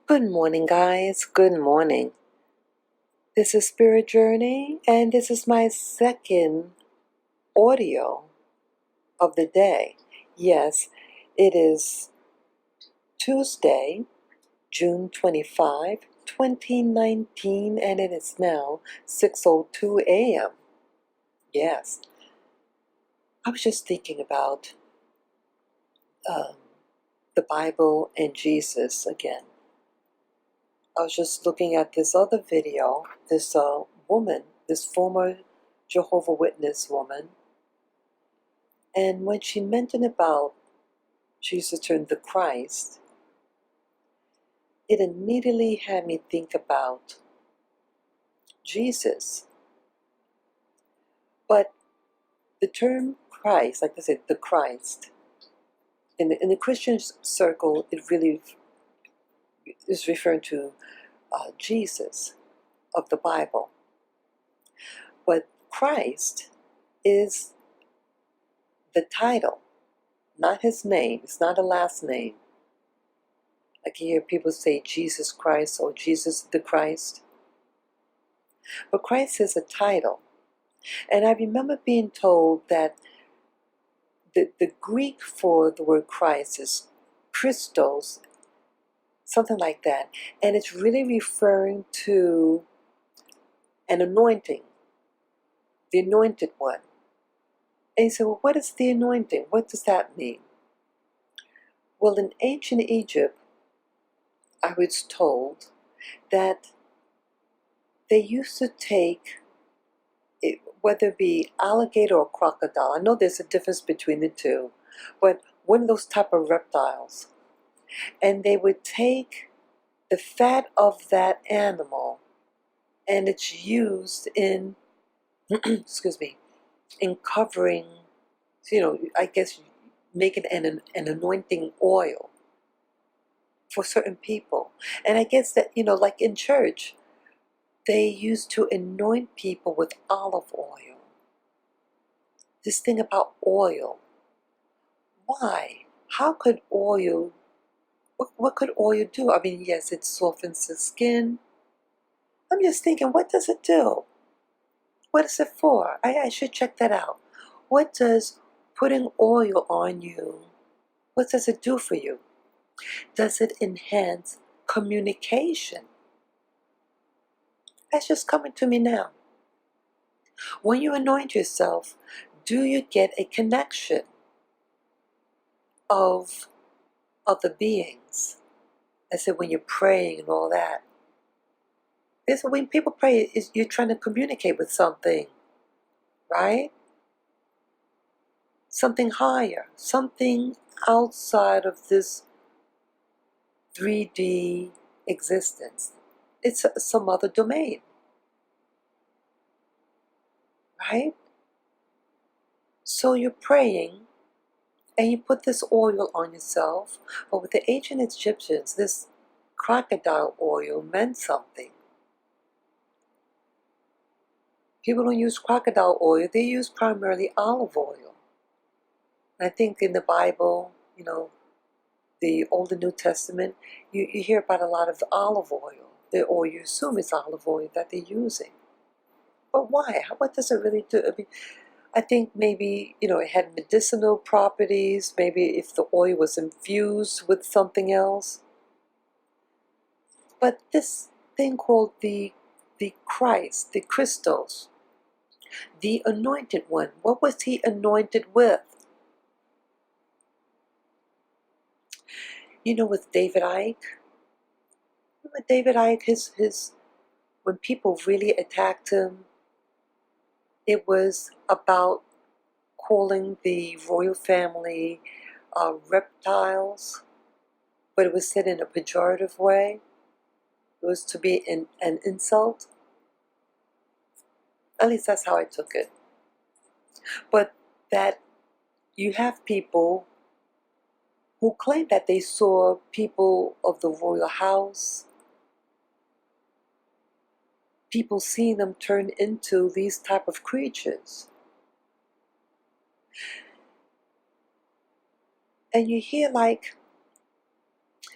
Good morning, guys. Good morning. This is Spirit Journey, and this is my second audio of the day. Yes, it is Tuesday, June 25, 2019, and it is now 6:02 a.m. Yes, I was just thinking about um, the Bible and Jesus again. I was just looking at this other video, this woman, this former Jehovah Witness woman, and when she mentioned about Jesus turned the Christ, it immediately had me think about Jesus. But the term Christ, like I said, the Christ, in the Christian circle, it really is referring to Jesus of the Bible. But Christ is the title, not his name. It's not a last name. Like you hear people say Jesus Christ or Jesus the Christ. But Christ is a title. And I remember being told that the Greek for the word Christ is Christos, something like that. And it's really referring to an anointing, the anointed one. And you say, well, what is the anointing? What does that mean? Well, in ancient Egypt, I was told that they used to take, whether it be alligator or crocodile. I know there's a difference between the two, but one of those type of reptiles. And they would take the fat of that animal, and it's used in, excuse me, in covering, I guess making an anointing oil for certain people. And I guess that, like in church, they used to anoint people with olive oil. This thing about oil. Why? How could oil, what could oil do? I mean, yes, it softens the skin. I'm just thinking, what does it do? What is it for? I should check that out. What does putting oil on you, what does it do for you? Does it enhance communication? That's just coming to me now. When you anoint yourself, do you get a connection of other beings? I said when you're praying and all that. When people pray, you're trying to communicate with something, right? Something higher, something outside of this 3D existence. It's some other domain, right? So you're praying and you put this oil on yourself. But with the ancient Egyptians, this crocodile oil meant something. People don't use crocodile oil, they use primarily olive oil. And I think in the Bible, the Old and New Testament, you hear about a lot of olive oil, or you assume it's olive oil that they're using. But why? What does it really do? I think maybe, it had medicinal properties, maybe if the oil was infused with something else. But this thing called the Christ, the Christos, the anointed one, what was he anointed with? With David Icke, remember David Icke, his when people really attacked him, it was about calling the royal family reptiles, but it was said in a pejorative way. It was to be an insult. At least that's how I took it. But that you have people who claim that they saw people of the royal house, people seeing them turn into these type of creatures. And you hear like,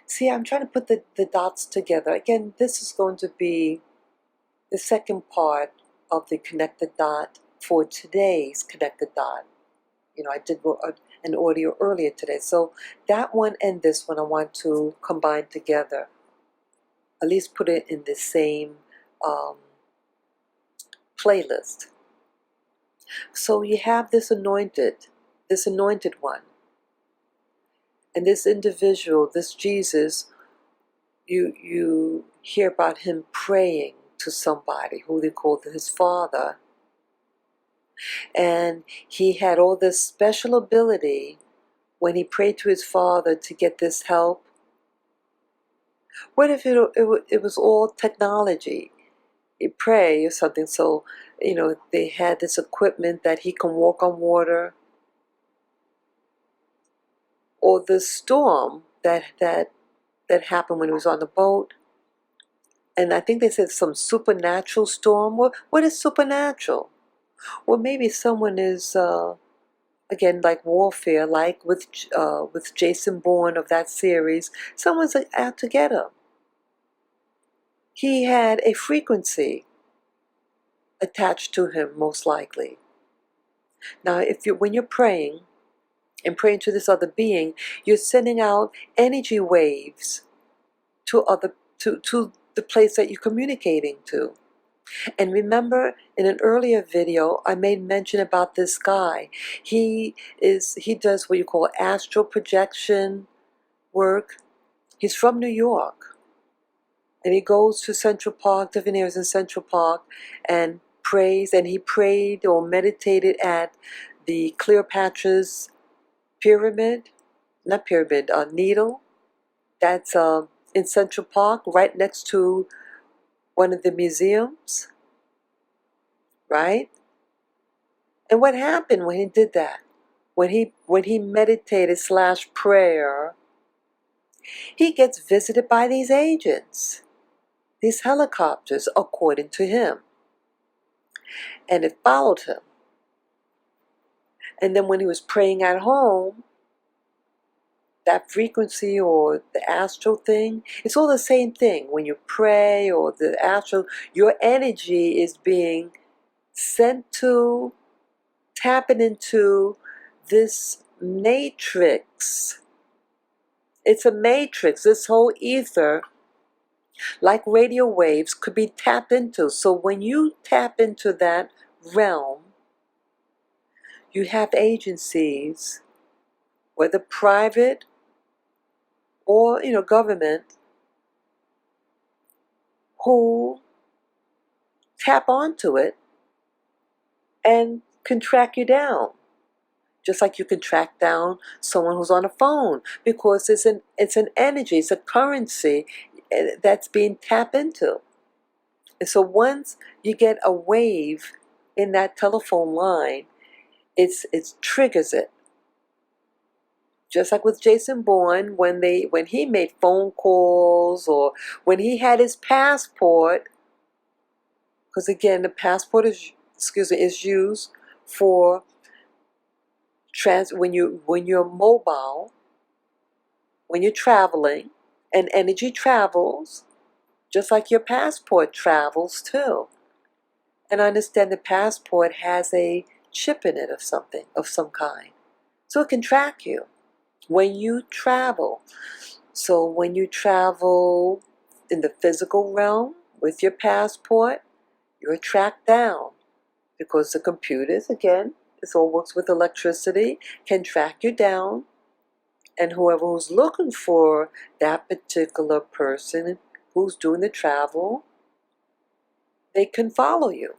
See, I'm trying to put the dots together. Again, this is going to be the second part of the connected dot for today's connected dot. I did an audio earlier today. So that one and this one I want to combine together. At least put it in the same playlist. So you have this anointed one. And this individual, this Jesus, you hear about him praying to somebody who they called his father. And he had all this special ability when he prayed to his father to get this help. What if it was all technology? You pray or something, so they had this equipment that he can walk on water, or the storm that happened when he was on the boat. And I think they said some supernatural storm. What is supernatural? Well, maybe someone is again, like warfare, like with Jason Bourne of that series. Someone's out to get him. He had a frequency attached to him, most likely. Now, when you're praying and praying to this other being, you're sending out energy waves to the place that you're communicating to. And remember, in an earlier video, I made mention about this guy. He does what you call astral projection work. He's from New York. And he goes to Central Park, different areas in Central Park, and prays. And he prayed or meditated at the Cleopatra's needle. That's in Central Park, right next to one of the museums, right? And what happened when he did that? When he meditated / prayer, he gets visited by these agents, these helicopters, according to him. And it followed him. And then when he was praying at home, that frequency or the astral thing, it's all the same thing. When you pray or the astral, your energy is being sent to, tapping into this matrix. It's a matrix. This whole ether, like radio waves, could be tapped into. So when you tap into that realm, you have agencies, whether private or government, who tap onto it and can track you down, just like you can track down someone who's on a phone, because it's an energy, it's a currency that's being tapped into. And so once you get a wave in that telephone line, it triggers it. Just like with Jason Bourne, when he made phone calls, or when he had his passport, because again, the passport is used for when you're mobile, when you're traveling, and energy travels, just like your passport travels too. And I understand the passport has a chip in it of some kind, so it can track you when you travel. So when you travel in the physical realm with your passport, you're tracked down, because the computers, again, this all works with electricity, can track you down, and who's looking for that particular person who's doing the travel, they can follow you.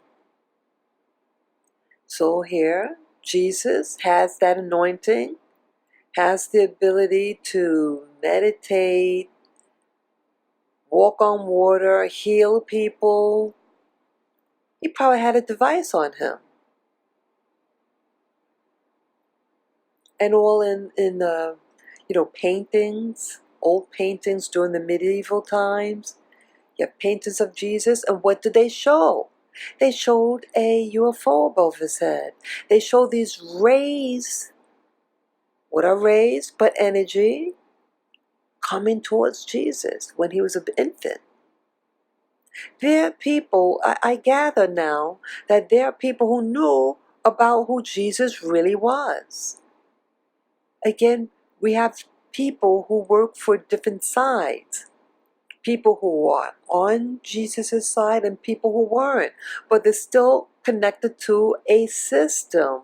So here, Jesus has that anointing, has the ability to meditate, walk on water, heal people. He probably had a device on him. And all in paintings, old paintings during the medieval times. You have paintings of Jesus, and what did they show? They showed a UFO above his head. They showed these rays. What are rays but energy? coming towards Jesus when he was an infant. There are people, I gather now, that there are people who knew about who Jesus really was. Again, we have people who work for different sides. People who are on Jesus' side and people who weren't. But they're still connected to a system,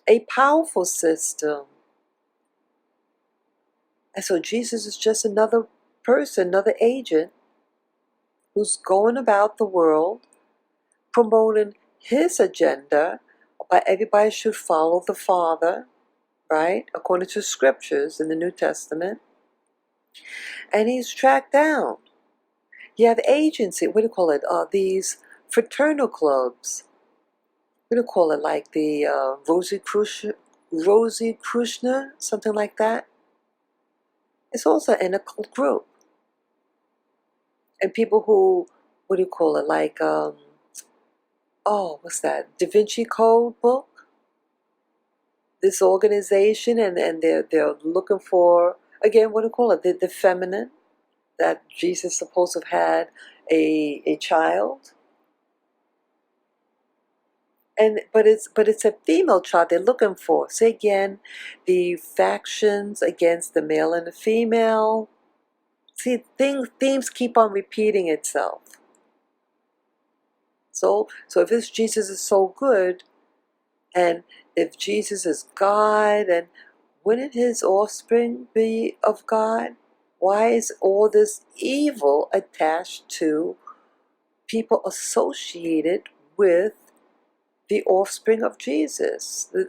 a powerful system. And so Jesus is just another person, another agent who's going about the world promoting his agenda, but everybody should follow the Father, right? According to scriptures in the New Testament. And he's tracked down. You have agency, what do you call it? These fraternal clubs. What do you call it? Like the Rosie Krishna, something like that. It's also an occult group. And people who, what do you call it? Like, what's that? Da Vinci Code book? This organization, and they're looking for, again, what do you call it? The feminine, that Jesus supposed to have had a child. But it's a female child they're looking for. So again, the factions against the male and the female. See, themes keep on repeating itself. So if this Jesus is so good, and if Jesus is God, and wouldn't his offspring be of God? Why is all this evil attached to people associated with the offspring of Jesus? I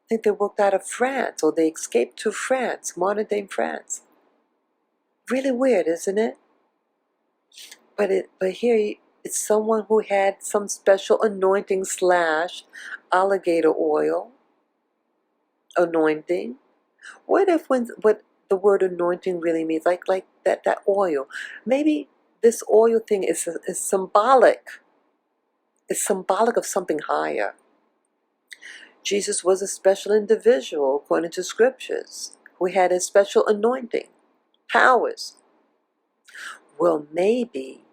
think they worked out of France, or they escaped to France, modern day France. Really weird, isn't it? But here it's someone who had some special anointing / alligator oil anointing. What the word anointing really means? Like that oil. Maybe this oil thing is symbolic. It's symbolic of something higher. Jesus was a special individual, according to scriptures, who had a special anointing, powers. Well, maybe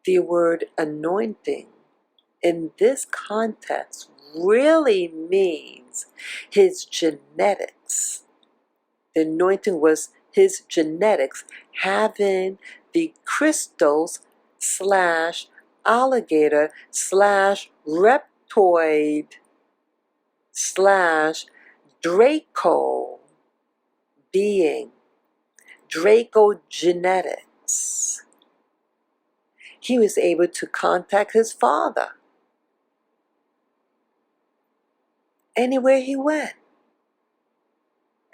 the word anointing in this context really means his genetics. The anointing was his genetics, having the crystals / alligator / reptoid / Draco being, Draco genetics. He was able to contact his father anywhere he went.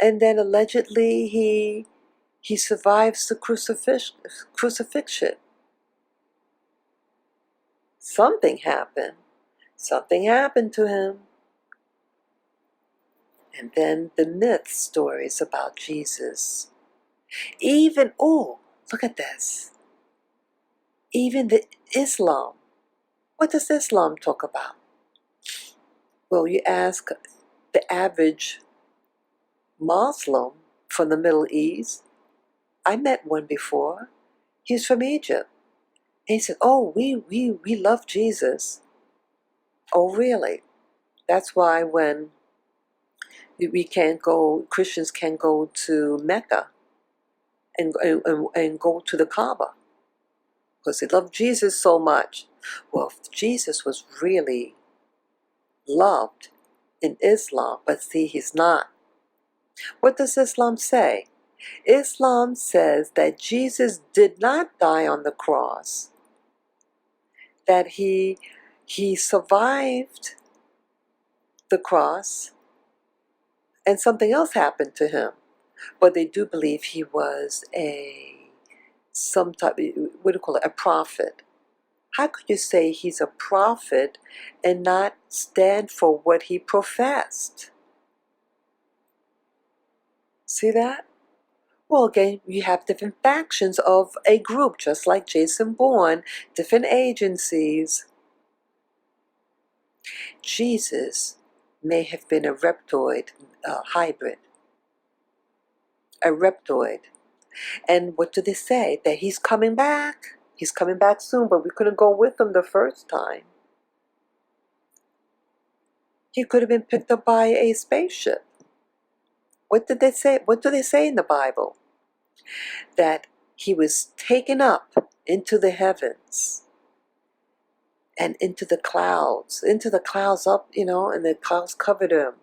And then allegedly he survives the crucifixion. Something happened. Something happened to him. And then the myth stories about Jesus. Even, look at this. Even the Islam. What does Islam talk about? Well, you ask the average Muslim from the Middle East. I met one before. He's from Egypt. And he said, we love Jesus. Oh, really? That's why when Christians can go to Mecca and go to the Kaaba, because they love Jesus so much. Well, Jesus was really loved in Islam, but see, he's not. What does Islam say? Islam says that Jesus did not die on the cross, that he survived the cross, and something else happened to him. But they do believe he was some type, what do you call it, a prophet. How could you say he's a prophet and not stand for what he professed? See that? Well, again, you have different factions of a group, just like Jason Bourne, different agencies. Jesus may have been a reptoid hybrid. a reptoid. And what do they say? That he's coming back. He's coming back soon, but we couldn't go with him the first time. He could have been picked up by a spaceship. What did they say? What do they say in the Bible? That he was taken up into the heavens and into the clouds up, and the clouds covered him.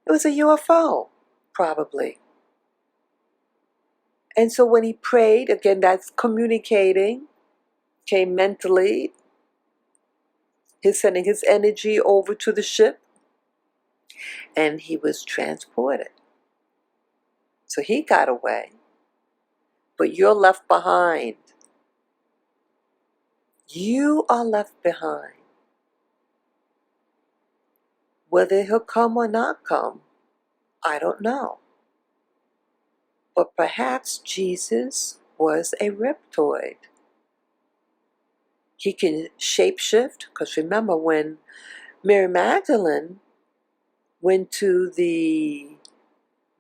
It was a UFO, probably. And so when he prayed, again, that's communicating, came mentally. He's sending his energy over to the ship, and he was transported. So he got away, but you're left behind. You are left behind. Whether he'll come or not come, I don't know. But perhaps Jesus was a reptoid. He can shapeshift, because remember when Mary Magdalene went to the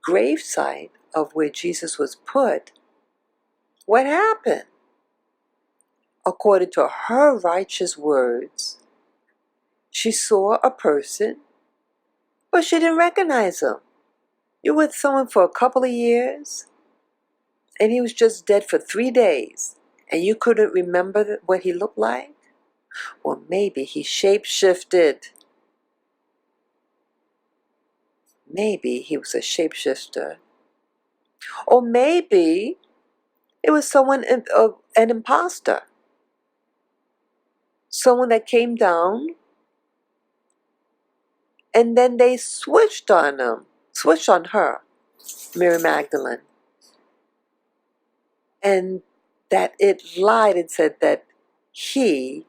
gravesite of where Jesus was put, what happened? According to her righteous words, she saw a person, but she didn't recognize him. You're with someone for a couple of years, and he was just dead for 3 days, and you couldn't remember what he looked like? Well, maybe he shape-shifted. Maybe he was a shapeshifter. Or maybe it was an imposter. Someone that came down, and then they switched on her, Mary Magdalene. And that it lied and said that he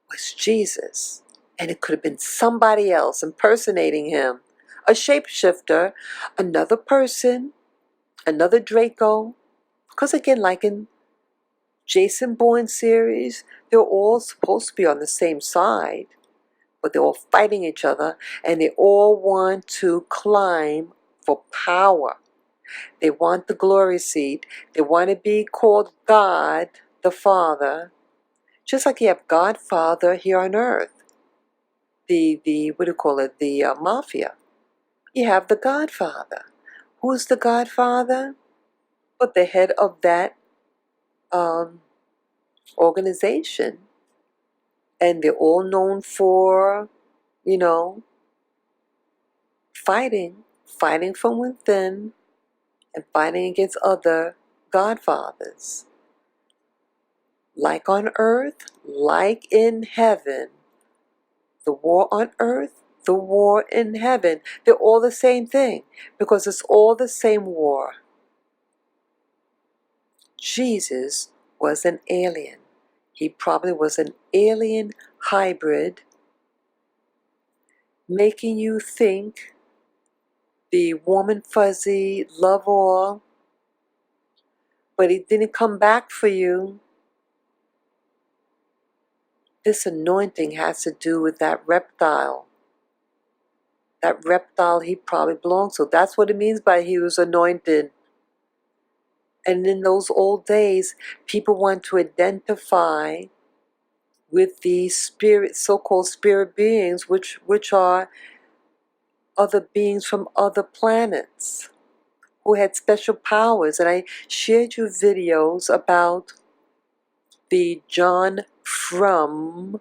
was Jesus. And it could have been somebody else impersonating him. A shapeshifter, another person, another Draco. Because again, like in Jason Bourne series, they're all supposed to be on the same side, but they're all fighting each other, and they all want to climb for power. They want the glory seat. They want to be called God the Father, just like you have Godfather here on earth. The what do you call it? The mafia. You have the Godfather. Who's the Godfather? But the head of that organization, and they're all known for, fighting from within, and fighting against other godfathers. Like on earth, like in heaven, the war on earth, the war in heaven, they're all the same thing, because it's all the same war. Jesus was an alien. He probably was an alien hybrid, making you think the warm and fuzzy, love all, but he didn't come back for you. This anointing has to do with that reptile. That reptile he probably belongs to. That's what it means by he was anointed. And in those old days, people want to identify with the spirit, so-called spirit beings, which are other beings from other planets who had special powers. And I shared you videos about the John Frum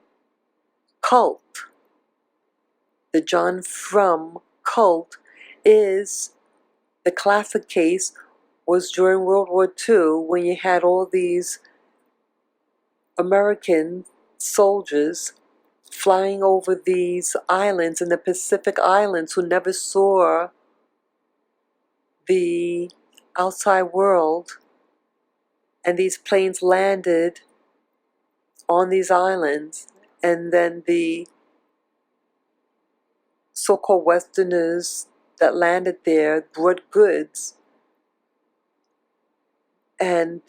cult. The John Frum cult is the classic case was during World War II, when you had all these American soldiers flying over these islands in the Pacific Islands who never saw the outside world, and these planes landed on these islands, and then the so-called Westerners that landed there brought goods, and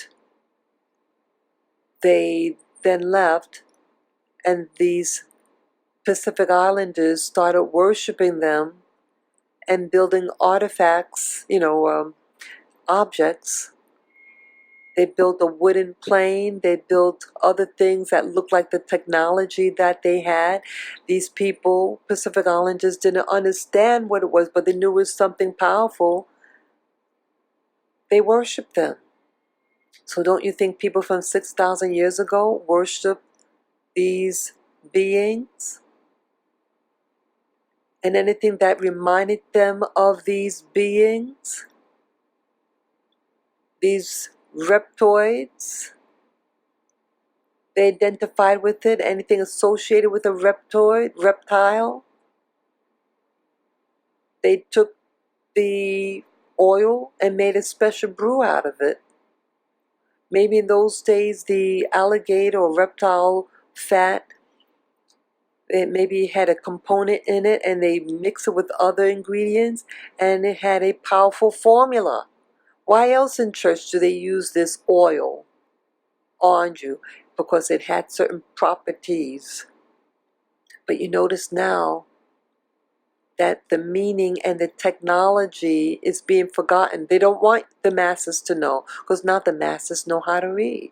they then left, and these Pacific Islanders started worshiping them, and building artifacts, objects. They built a wooden plane. They built other things that looked like the technology that they had. These people, Pacific Islanders, didn't understand what it was, but they knew it was something powerful. They worshiped them. So don't you think people from 6,000 years ago worshiped these beings? And anything that reminded them of these beings, these reptoids, they identified with it. Anything associated with a reptile, they took the oil and made a special brew out of it. Maybe in those days the alligator or reptile fat, it maybe had a component in it and they mix it with other ingredients and it had a powerful formula. Why else in church do they use this oil on you? Because it had certain properties. But you notice now that the meaning and the technology is being forgotten. They don't want the masses to know, because now the masses know how to read.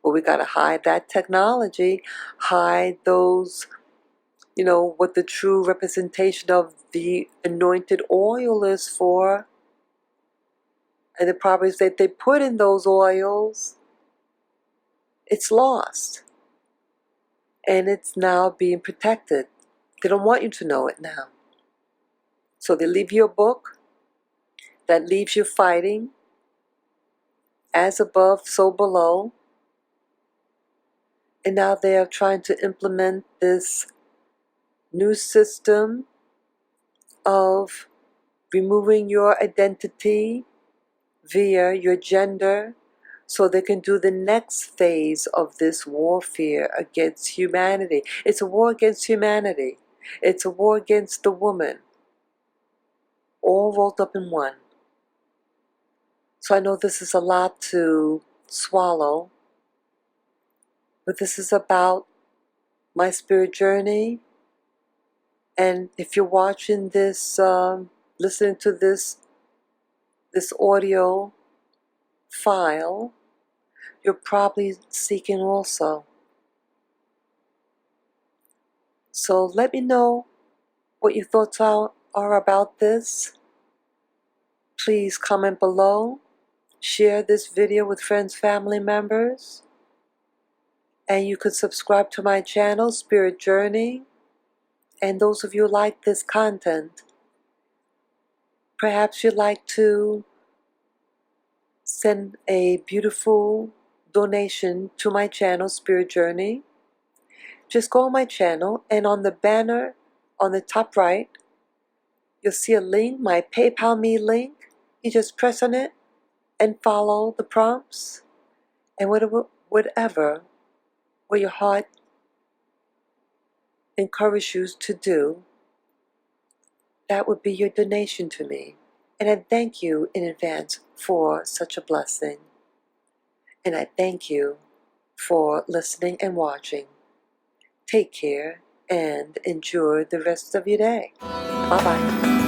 Well, we got to hide that technology, hide those, what the true representation of the anointed oil is for, and the properties that they put in those oils. It's lost. And it's now being protected. They don't want you to know it now. So they leave you a book that leaves you fighting, as above, so below. And now they are trying to implement this new system of removing your identity via your gender, so they can do the next phase of this warfare against humanity. It's a war against humanity. It's a war against the woman, all rolled up in one. So I know this is a lot to swallow, but this is about my spirit journey. And if you're watching this, listening to this audio file, you're probably seeking also. So let me know what your thoughts are about this. Please comment below. Share this video with friends, family members. And you could subscribe to my channel, Spirit Journey. And those of you who like this content, perhaps you'd like to send a beautiful donation to my channel, Spirit Journey. Just go on my channel, and on the banner on the top right, you'll see a link, my PayPal Me link. You just press on it and follow the prompts, and whatever what your heart encourages you to do, that would be your donation to me. And I thank you in advance for such a blessing. And I thank you for listening and watching. Take care and enjoy the rest of your day. Bye-bye.